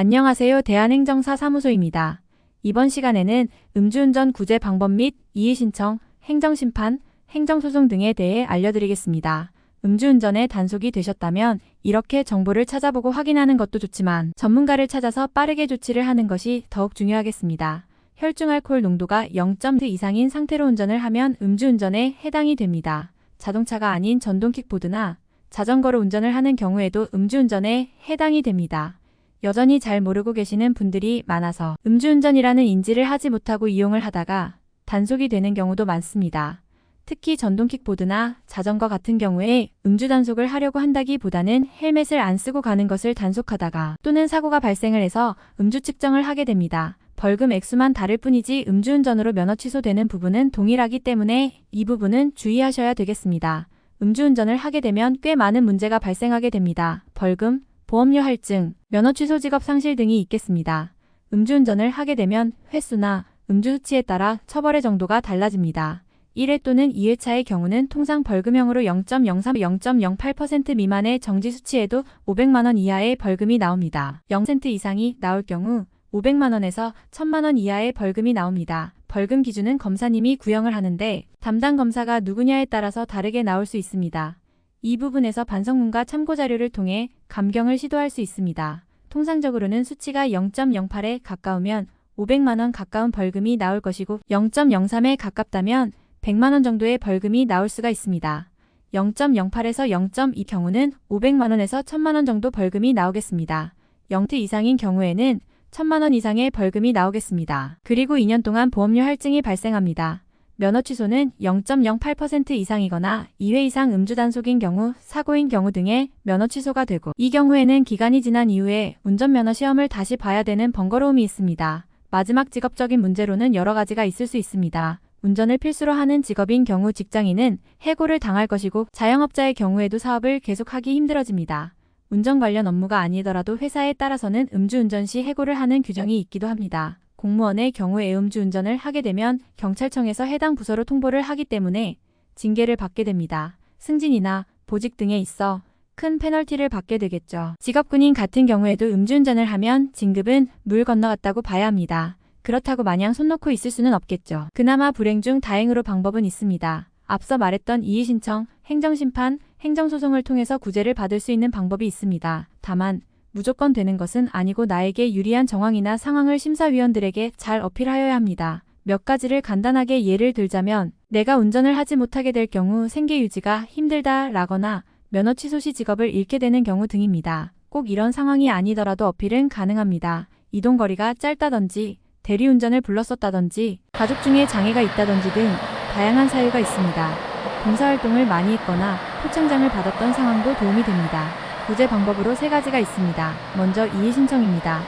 안녕하세요. 대한행정사 사무소입니다. 이번 시간에는 음주운전 구제 방법 및 이의신청, 행정심판, 행정소송 등에 대해 알려드리겠습니다. 음주운전에 단속이 되셨다면 이렇게 정보를 찾아보고 확인하는 것도 좋지만 전문가를 찾아서 빠르게 조치를 하는 것이 더욱 중요하겠습니다. 혈중알코올 농도가 0.2 이상인 상태로 운전을 하면 음주운전에 해당이 됩니다. 자동차가 아닌 전동 킥보드나 자전거로 운전을 하는 경우에도 음주운전에 해당이 됩니다. 여전히 잘 모르고 계시는 분들이 많아서 음주운전이라는 인지를 하지 못하고 이용을 하다가 단속이 되는 경우도 많습니다. 특히 전동 킥보드나 자전거 같은 경우에 음주 단속을 하려고 한다기보다는 헬멧을 안 쓰고 가는 것을 단속하다가 또는 사고가 발생을 해서 음주 측정을 하게 됩니다. 벌금 액수만 다를 뿐이지 음주운전으로 면허 취소되는 부분은 동일하기 때문에 이 부분은 주의하셔야 되겠습니다. 음주운전을 하게 되면 꽤 많은 문제가 발생하게 됩니다. 벌금, 보험료 할증, 면허 취소 직업 상실 등이 있겠습니다. 음주운전을 하게 되면 횟수나 음주 수치에 따라 처벌의 정도가 달라집니다. 1회 또는 2회차의 경우는 통상 벌금형으로 0.03, 0.08% 미만의 정지 수치에도 500만원 이하의 벌금이 나옵니다. 0% 이상이 나올 경우 500만원에서 1000만원 이하의 벌금이 나옵니다. 벌금 기준은 검사님이 구형을 하는데 담당 검사가 누구냐에 따라서 다르게 나올 수 있습니다. 이 부분에서 반성문과 참고자료를 통해 감경을 시도할 수 있습니다. 통상적으로는 수치가 0.08에 가까우면 500만원 가까운 벌금이 나올 것이고 0.03에 가깝다면 100만원 정도의 벌금이 나올 수가 있습니다. 0.08에서 0.2 경우는 500만원에서 1000만원 정도 벌금이 나오겠습니다. 0 이상인 경우에는 1000만원 이상의 벌금이 나오겠습니다. 그리고 2년 동안 보험료 할증이 발생합니다. 면허 취소는 0.08% 이상이거나 2회 이상 음주 단속인 경우, 사고인 경우 등의 면허 취소가 되고 이 경우에는 기간이 지난 이후에 운전면허 시험을 다시 봐야 되는 번거로움이 있습니다. 마지막 직업적인 문제로는 여러 가지가 있을 수 있습니다. 운전을 필수로 하는 직업인 경우 직장인은 해고를 당할 것이고 자영업자의 경우에도 사업을 계속하기 힘들어집니다. 운전 관련 업무가 아니더라도 회사에 따라서는 음주운전 시 해고를 하는 규정이 있기도 합니다. 공무원의 경우에 음주운전을 하게 되면 경찰청에서 해당 부서로 통보를 하기 때문에 징계를 받게 됩니다. 승진이나 보직 등에 있어 큰 페널티를 받게 되겠죠. 직업군인 같은 경우에도 음주운전을 하면 진급은 물 건너갔다고 봐야 합니다. 그렇다고 마냥 손 놓고 있을 수는 없겠죠. 그나마 불행 중 다행으로 방법은 있습니다. 앞서 말했던 이의신청, 행정심판, 행정소송을 통해서 구제를 받을 수 있는 방법이 있습니다. 다만 무조건 되는 것은 아니고 나에게 유리한 정황이나 상황을 심사위원들에게 잘 어필하여야 합니다. 몇 가지를 간단하게 예를 들자면 내가 운전을 하지 못하게 될 경우 생계 유지가 힘들다라거나 면허 취소 시 직업을 잃게 되는 경우 등입니다. 꼭 이런 상황이 아니더라도 어필은 가능합니다. 이동거리가 짧다든지 대리운전을 불렀었다든지 가족 중에 장애가 있다든지 등 다양한 사유가 있습니다. 봉사활동을 많이 했거나 표창장을 받았던 상황도 도움이 됩니다. 구제 방법으로 3가지가 있습니다. 먼저 이의신청입니다.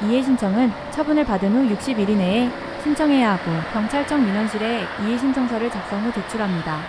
이의신청은 처분을 받은 후 60일 이내에 신청해야 하고 경찰청 민원실에 이의신청서를 작성 후 제출합니다.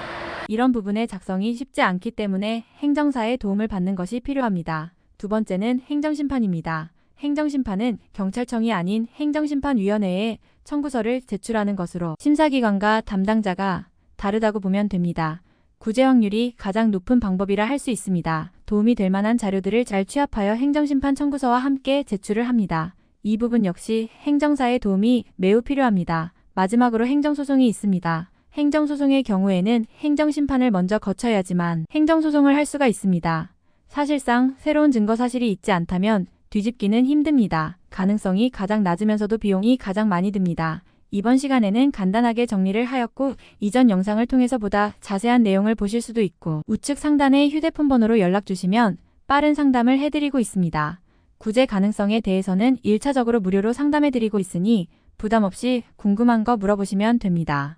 이런 부분의 작성이 쉽지 않기 때문에 행정사의 도움을 받는 것이 필요합니다. 두 번째는 행정심판입니다. 행정심판은 경찰청이 아닌 행정심판위원회에 청구서를 제출하는 것으로 심사기관과 담당자가 다르다고 보면 됩니다. 구제 확률이 가장 높은 방법이라 할 수 있습니다. 도움이 될 만한 자료들을 잘 취합하여 행정심판 청구서와 함께 제출을 합니다. 이 부분 역시 행정사의 도움이 매우 필요합니다. 마지막으로 행정소송이 있습니다. 행정소송의 경우에는 행정심판을 먼저 거쳐야지만 행정소송을 할 수가 있습니다. 사실상 새로운 증거사실이 있지 않다면 뒤집기는 힘듭니다. 가능성이 가장 낮으면서도 비용이 가장 많이 듭니다. 이번 시간에는 간단하게 정리를 하였고 이전 영상을 통해서 보다 자세한 내용을 보실 수도 있고 우측 상단의 휴대폰 번호로 연락 주시면 빠른 상담을 해드리고 있습니다. 구제 가능성에 대해서는 1차적으로 무료로 상담해드리고 있으니 부담 없이 궁금한 거 물어보시면 됩니다.